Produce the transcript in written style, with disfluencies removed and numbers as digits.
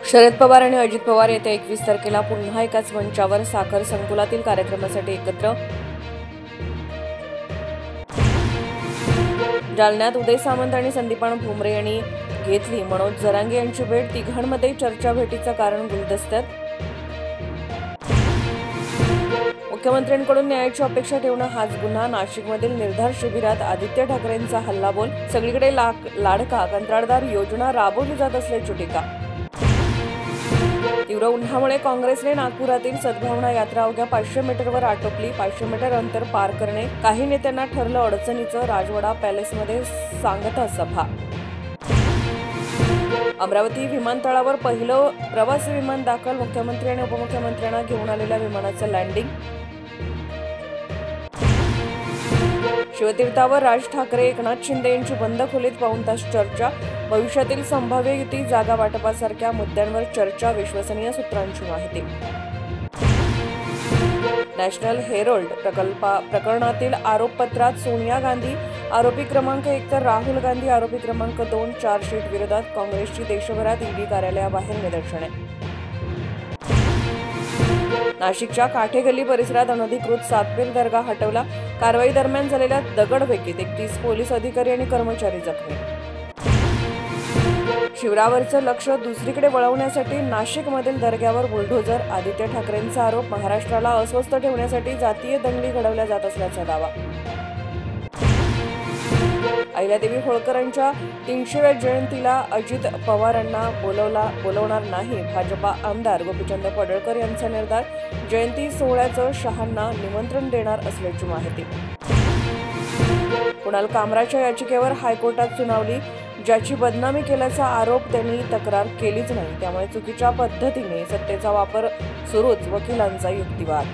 शरद पवार आणि अजित पवार येत्या 21 तारखेला पुन्हा एकाच मंचावर साखर संकुलातील कार्यक्रमासाठी एकत्र. जालन्यात उदय सामंत आणि संदीपान भुमरे यांनी घेतली मनोज जरांगे यांची भेट. तिघांमध्ये चर्चा भेटीचं कारण गुलदस्त्यात. मुख्यमंत्र्यांकडून न्यायाची अपेक्षा ठेवणं हाच गुन्हा. नाशिकमधील निर्धार शिबिरात आदित्य ठाकरेंचा हल्लाबोल. सगळीकडे लाडका कंत्राटदार योजना राबवली जात असल्याची टीका. तीव्र उन्हामुळे काँग्रेसने नागपुरातील सद्भावना यात्रा अवघ्या 500 मीटरवर आटोपली. 500 मीटर अंतर पार करणे काही नेत्यांना ठरलं अडचणीचं. राजवाडा पॅलेसमध्ये सांगता सभा. अमरावती विमानतळावर पहिलं प्रवासी विमान दाखल. मुख्यमंत्री आणि उपमुख्यमंत्र्यांना घेऊन आलेल्या विमानाचं लँडिंग. शिवतीर्थावर राज ठाकरे एकनाथ शिंदे यांची बंद खोलीत पाऊण तास चर्चा. भविष्यातील संभाव्य युती जागा वाटपासारख्या मुद्द्यांवर चर्चा. विश्वसनीय सूत्रांची माहिती. नॅशनल हेरोल्ड प्रकरणातील आरोपपत्रात सोनिया गांधी आरोपी क्रमांक 1 तर राहुल गांधी आरोपी क्रमांक 2. चार्जशीट विरोधात काँग्रेसची देशभरात ईडी कार्यालयाबाहेर निदर्शने. नाशिकच्या काठेगल्ली परिसरात अनधिकृत सातपीर दर्गा हटवला. कारवाई दरम्यान झालेल्या दगडफेकीत 31 पोलीस अधिकारी आणि कर्मचारी जखमी. शिवरावरचं लक्ष दुसरीकडे वळवण्यासाठी नाशिकमधील दर्ग्यावर बुलडोझर. आदित्य ठाकरेंचा आरोप. महाराष्ट्राला अस्वस्थ ठेवण्यासाठी जातीय दंगली घडवल्या जात असल्याचा दावा. अहिल्यादेवी होळकरांच्या 300व्या जयंतीला अजित पवारांना बोलवणार नाही. भाजपा आमदार गोपीचंद पडळकर यांचा निर्धार. जयंती सोहळ्याचं शहांना निमंत्रण देणार असल्याची माहिती. कुणाल कामराच्या याचिकेवर हायकोर्टात सुनावणी. ज्याची बदनामी केल्याचा आरोप त्यांनी तक्रार केलीच नाही, त्यामुळे चुकीच्या पद्धतीने सत्तेचा वापर सुरूच. वकिलांचा युक्तिवाद.